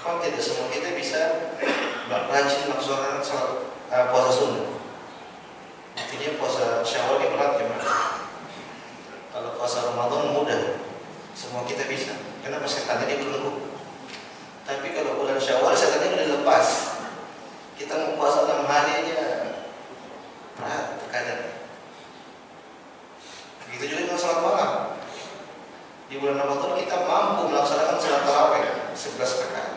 Kalau tidak semua kita bisa rajin melaksanakan puasa sunnah. Artinya puasa Syawal ini berat ya, kalau puasa Ramadan mudah. Semua kita bisa. Kenapa? Setannya dia belenggu. Tapi kalau bulan Syawal setannya udah lepas. Kita mau puasa 6 hari aja berat terkadang. Begitu juga dengan sholat malam. Di bulan Ramadan kita mampu melaksanakan sholat tarawih 11 rakaat.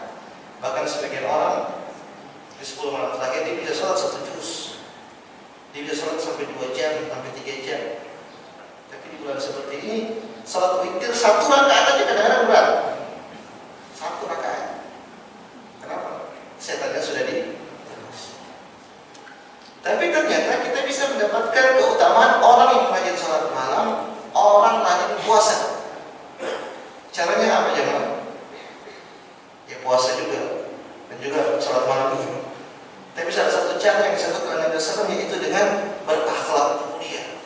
Bahkan sebagian orang di 10 malam terakhir dia bisa sholat 1 juz. Dia bisa sholat sampai 2 jam, sampai 3 jam. Tapi di bulan seperti ini sholat witir 1 rakaat aja kadang-kadang berat. 1 rakaat. Kenapa? Setannya sudah di. Tapi ternyata kita bisa mendapatkan keutamaan orang yang rajin sholat malam, orang rajin puasa. Caranya apa jemaah? Ya puasa juga dan juga sholat malam juga. Tapi salah satu cara yang disebut oleh Nabi SAW yaitu dengan berakhlak mulia.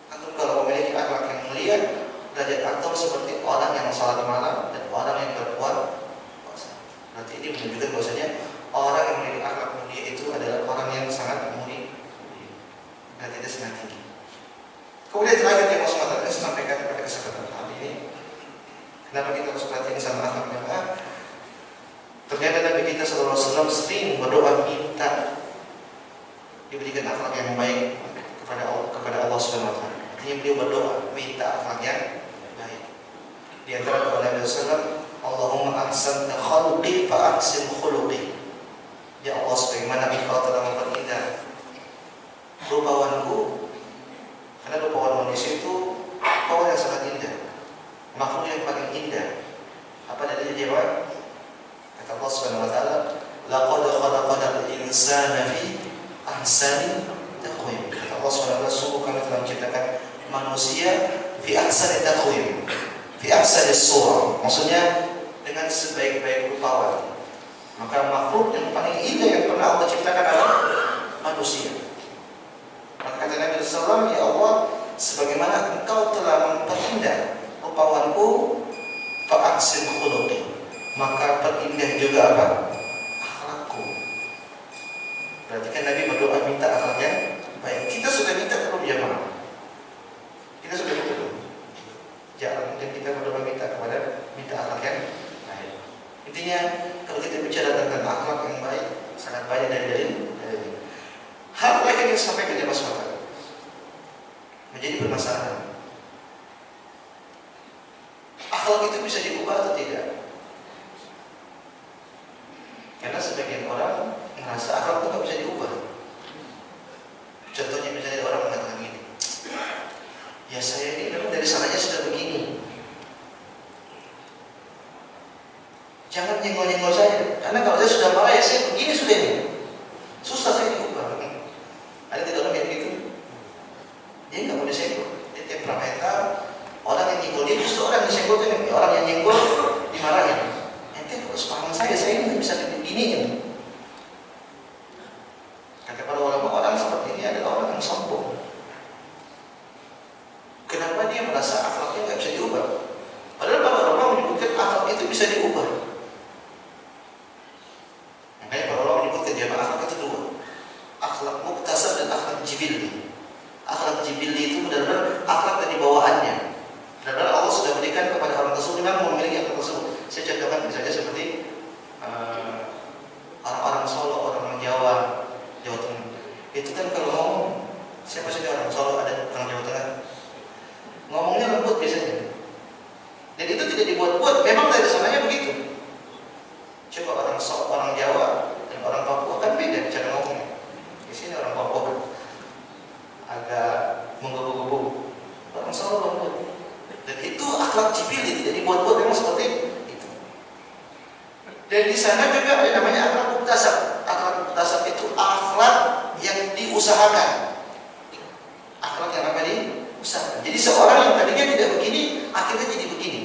Antum kalau memiliki akhlak yang mulia, derajat antum seperti orang yang sholat malam dan orang yang berpuasa. Nanti ini menunjukkan bahwasanya orang yang memiliki akhlak mulia itu adalah orang yang sangat mulia dan tidak sangat tinggi. Kemudian terakhir yang mau saya sampaikan pada kesempatan kali ini, kenapa kita harus perhatian sama akhlak jemaah? Ternyata Nabi kita SAW sering berdoa minta diberikan akhlak yang baik kepada Allah Subhanahu Wa Taala. Artinya beliau berdoa minta akhlak yang baik. Di antara doa Nabi SAW, Allahumma ahsanta khalqi fa ahsin khuluqi. Ya Allah, sebagaimana Engkau telah memperindah rupawanku, karena rupawan manusia itu rupawan yang sangat indah, makhluk yang paling indah. Apa dalilnya jawab? Kata Allah Subhanahu Wa Taala, laqad khalaqnal insana fi ahsani taqwim. Kata Allah Subhanahu Wa Taala, sungguh kami telah menciptakan manusia fi ahsani taqwim, fi ahsani surah. Maksudnya dengan sebaik-baik rupawan. Maka makhluk yang paling indah yang pernah Allah ciptakan adalah manusia. Maka kata Nabi SAW, ya Allah, sebagaimana Engkau telah memperindah rupawanku, fa'ahsin khuluqi, maka perindah juga apa? Akhlakku. Berarti kan Nabi berdoa minta akhlaknya baik. Kita sudah minta belum jemaah? Kita sudah minta belum? Jangan mungkin kita berdoa minta akhlak yang baik. Intinya kalau kita bicara tentang akhlak yang baik, sangat banyak dari hal lain yang disampaikan di masyarakat menjadi permasalahan. Akhlak itu bisa diubah atau tidak? merasa akhlak itu nggak bisa diubah. Contohnya misalnya orang mengatakan gini, ya saya ini memang dari sananya sudah begini, jangan nyenggol-nyenggol saya, karena kalau saya sudah marah ya saya begini sudah ini, susah saya diubah. Ada tidak orang kayak gitu? Dia nggak mau disenggol, dia temperamental. Orang yang nyenggol dia justru orang yang disenggol itu orang yang nyenggol dimarahin. Nanti kalau sepanjang saya ini nggak bisa beginiin. Kata para ulama, orang seperti ini adalah orang yang sombong. Kenapa dia merasa akhlaknya nggak bisa diubah? Padahal para ulama menyebutkan akhlak itu bisa diubah. Makanya para ulama menyebutkan jamaah akhlak itu dua, akhlak muktasab dan akhlak jibilli. Akhlak jibilli itu benar-benar akhlak dari bawaannya. Benar-benar Allah sudah berikan kepada orang tersebut memang memiliki akhlak tersebut. Saya contohkan misalnya seperti orang-orang Solo, orang Jawa Tengah. Itu kan kalau ngomong, siapa saja orang Solo ada orang Jawa Tengah, ngomongnya lembut biasanya. Dan itu tidak dibuat-buat, memang dari sananya begitu. Coba orang Solo, orang Jawa dan orang Papua kan beda cara ngomongnya. Di sini orang Papua agak menggebu-gebu, orang Solo lembut. Dan itu akhlak jibil, tidak dibuat-buat, memang seperti itu. Dan di sana juga ada namanya akhlak muktasab. Akhlak muktasab itu akhlak yang diusahakan. Akhlak yang apa diusahakan. Jadi seorang yang tadinya tidak begini, akhirnya jadi begini.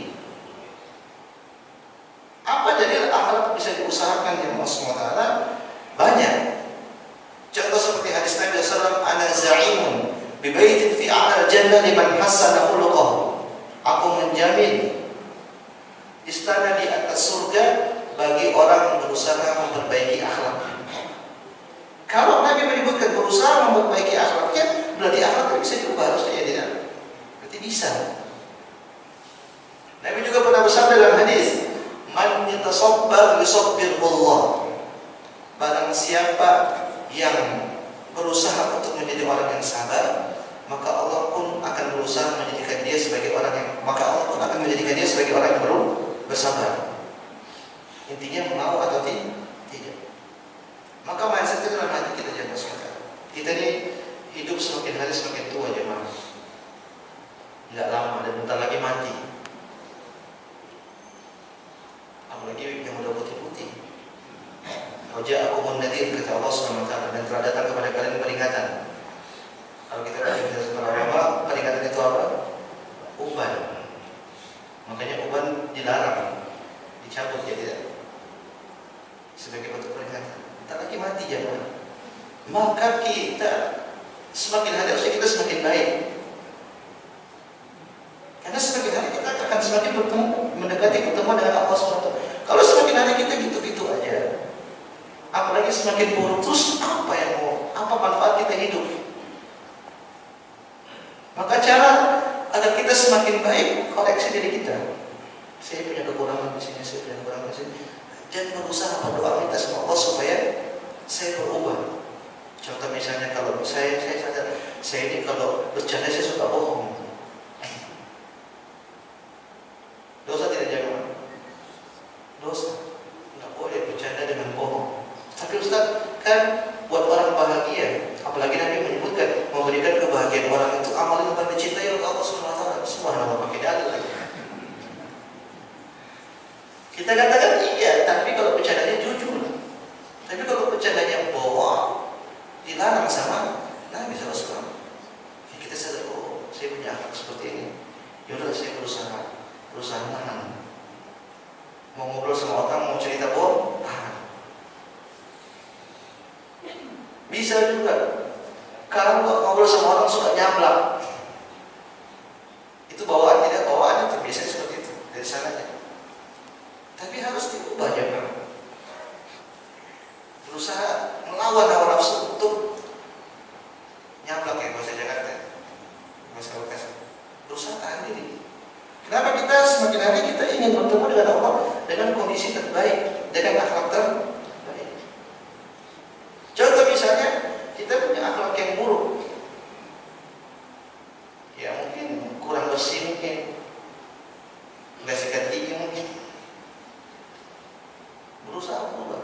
Apa dalil akhlak bisa diusahakan yang Allah SWT? Banyak. Contoh seperti hadis Nabi SAW, ana za'imun bi baitin fi a'lal jannah liman hassana khuluquhu. Aku menjamin istana di atas surga bagi orang yang berusaha memperbaiki akhlaknya. Kalau Nabi menyebutkan berusaha memperbaiki akhlaknya, berarti akhlak bisa diubah, harusnya tidak? Berarti bisa. Nabi juga pernah bersabda dalam hadis, man yatasabbar yusabbirullah. Barang siapa yang berusaha untuk menjadi orang yang sabar, maka Allah pun akan berusaha menjadikan dia sebagai orang yang bersabar. Intinya mau atau tidak. Maka mindset itu dalam hati kita jangan sekarang. Kita ini hidup semakin hari semakin tua jemaah. Tidak lama dan bentar lagi mati. Apalagi yang udah putih-putih. Waja'akumun nadhir, kata Allah SWT, dan telah datang kepada kalian peringatan. Kalau kita baca penjelasan para ulama, peringatan itu apa? Uban. Makanya uban dilarang, dicabut ya tidak. Sebagai bentuk peringatan. Bentar lagi mati jemaah. Maka kita semakin hari harusnya kita semakin baik. Karena semakin hari kita akan semakin bertemu, mendekati pertemuan dengan Allah SWT. Kalau semakin hari kita gitu-gitu aja, apalagi semakin buruk, terus apa manfaat kita hidup? Maka cara agar kita semakin baik, koreksi diri kita. Saya punya kekurangan di sini, saya punya kekurangan di sini. Jangan berusaha berdoa minta sama Allah supaya saya berubah. Contoh misalnya kalau saya sadar, saya ini kalau bercanda saya suka bohong. Dosa tidak jangan? Dosa. Tidak boleh bercanda dengan bohong. Tapi Ustaz, kan buat orang bahagia. Apalagi Nabi menyebutkan memberikan kebahagiaan orang itu amal yang paling dicintai oleh Allah SWT. Subhanallah, pakai dalil lagi. Kita katakan iya, tapi kalau bercandanya jujur. Tapi kalau bercandanya bohong, dilarang sama Nabi SAW. Kita sadar, oh, saya punya akhlak seperti ini. Yaudah, saya berusaha menahan. Mau ngobrol sama orang, mau cerita bohong, tahan. Bisa juga. Kalau ngobrol sama orang suka nyablak, itu bawaan tidak bawaan itu biasanya seperti itu dari sananya. Tapi harus diubah jangan. Berusaha melawan hawa nafsu untuk nyablak ya bahasa Jakarta, bahasa Bekasi. Berusaha tahan diri. Kenapa kita semakin hari kita ingin bertemu dengan Allah dengan kondisi terbaik, dengan akhlak terbaik. Contoh misalnya kita punya akhlak yang buruk, ya mungkin kurang bersih, mungkin nggak sikat gigi, mungkin berusaha berubah.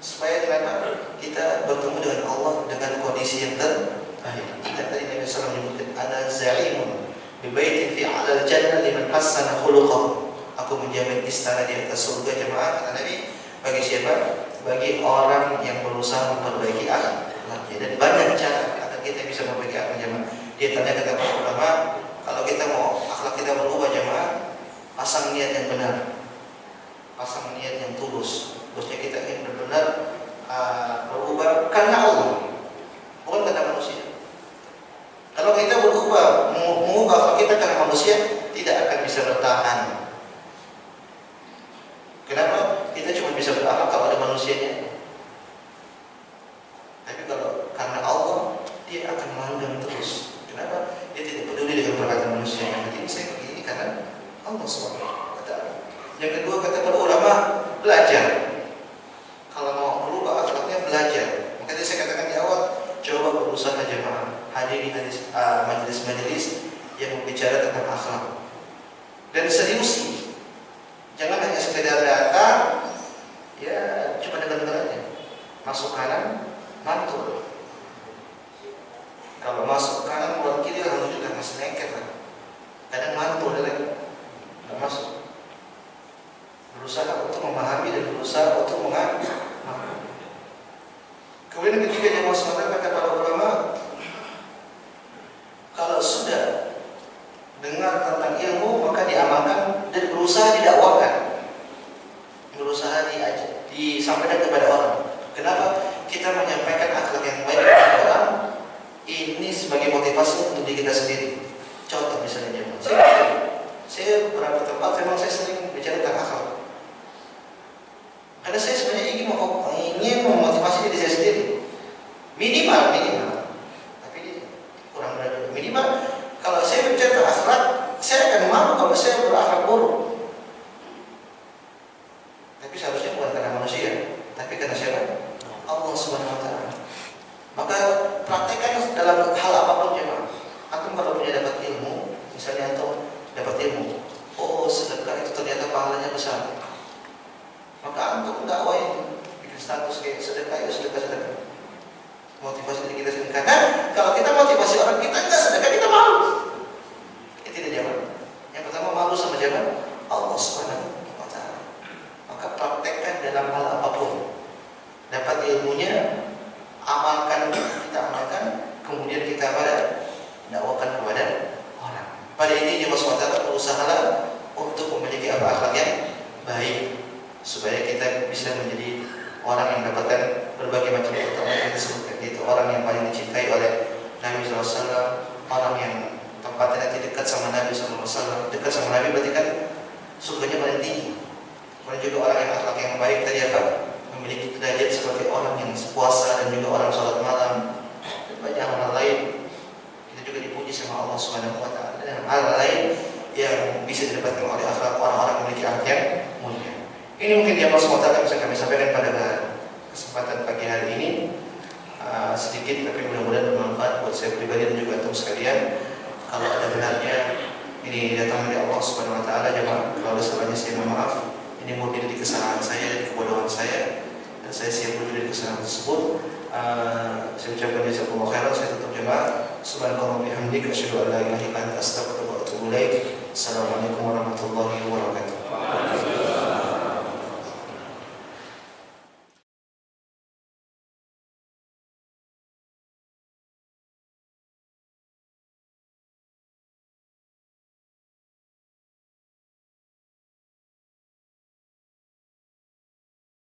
supaya kenapa? Kita bertemu dengan Allah dengan kondisi yang terbaik. Ingat tadi Nabi SAW menyebutkan, ana za'imun bi baitin fi 'alal jannah liman hassana khuluqahu. Aku menjamin istana di atas surga jemaah, kata Nabi, bagi siapa? Bagi orang yang berusaha memperbaiki akhlaknya. Dan banyak cara agar kita bisa memperbaiki akhlak jemaah. Dia tanya kata para ulama, kalau kita mau akhlak kita berubah jemaah, pasang niat yang benar, pasang niat yang tulus. Maksudnya kita ingin benar-benar berubah karena Allah, bukan karena manusia. Kalau kita berubah, mengubah akhlak kita karena manusia, tidak akan bisa bertahan. Kenapa? Kita cuma bisa berakhlak kalau ada manusianya. Tapi kalau karena Allah, dia akan melanggang terus. Kenapa? Dia tidak peduli dengan perkataan manusia. Yang penting saya begini karena Allah SWT. Yang kedua, kata para ulama, belajar. Kalau mau merubah akhlaknya, belajar. Makanya saya katakan di awal, coba berusaha jemaah hadiri majelis-majelis yang berbicara tentang akhlak. Dan seriusi. Jangan hanya sekedar datang, ya cuma dengar-dengar aja. Masuk kanan, mantul. Kalau masuk kanan, keluar kiri, alhamdulillah masih nekat lah. Kadang mantul lagi, nggak masuk. Berusaha untuk memahami dan berusaha untuk mengambil. Kemudian ketiga yang mau sementara kata para ulama, kalau sudah dengar tentang ilmu maka diamalkan dan berusaha didakwakan, berusaha disampaikan kepada orang. Kenapa? Kita menyampaikan akhlak yang baik kepada orang ini sebagai motivasi untuk diri kita sendiri. Contoh misalnya saya beberapa tempat memang saya sering bicara tentang akhlak. Karena saya sebenarnya ingin memotivasi diri saya sendiri. Minimal. Tapi kurang berani. Minimal kalau saya bicara tentang akhlak, saya akan malu kalau saya berakhlak buruk. Tapi seharusnya bukan karena manusia, tapi karena siapa? Allah Subhanahu wa taala. Maka praktekkan dalam hal apapun jemaah. Antum kalau punya dapat ilmu, misalnya antum dapat ilmu, oh sedekah itu ternyata pahalanya besar. Maka antum dakwain, bikin status kayak sedekah, ya sedekah. Motivasi diri kita sendiri. Karena kalau kita motivasi orang kita enggak sedekah, kita malu. Itu tidak jawab. Yang pertama malu sama jawab Allah Subhanahu wa taala. Maka praktekkan dalam hal apapun. Dapat ilmunya, amalkan, kita amalkan, kemudian kita dakwakan kepada orang. Pada intinya Allah SWT berusahalah untuk memiliki akhlak yang baik supaya kita bisa menjadi orang yang mendapatkan berbagai macam keutamaan yang disebutkan. Itu orang yang paling dicintai oleh Nabi SAW, orang yang tempatnya nanti dekat sama Nabi SAW. Dekat sama Nabi berarti kan surganya paling tinggi. Kemudian juga orang yang akhlak yang baik tadi apa? Memiliki derajat sebagai orang yang puasa dan juga orang sholat malam dan banyak hal lain. Kita juga dipuji sama Allah Subhanahu wa taala dan hal lain yang bisa didapatkan oleh akhlak orang-orang yang memiliki akhlak yang mulia. Ini mungkin yang Allah SWT bisa kami sampaikan pada kesempatan pagi hari ini. Sedikit tapi mudah-mudahan bermanfaat buat saya pribadi dan juga untuk sekalian. Kalau ada benarnya ini datang dari Allah Subhanahu wa taala, jemaah. Kalau salahnya saya mohon maaf. Ini murni dari kesalahan saya dan kebodohan saya. Dan saya siap belajar dari kesalahan tersebut. Saya ucapkan jazakumullah khairan. Saya tutup jemaah. Subhanallah bihamdika asyhadu an la ilaha illa anta astaghfiruka wa atubu ilaik. Assalamualaikum warahmatullahi wabarakatuh.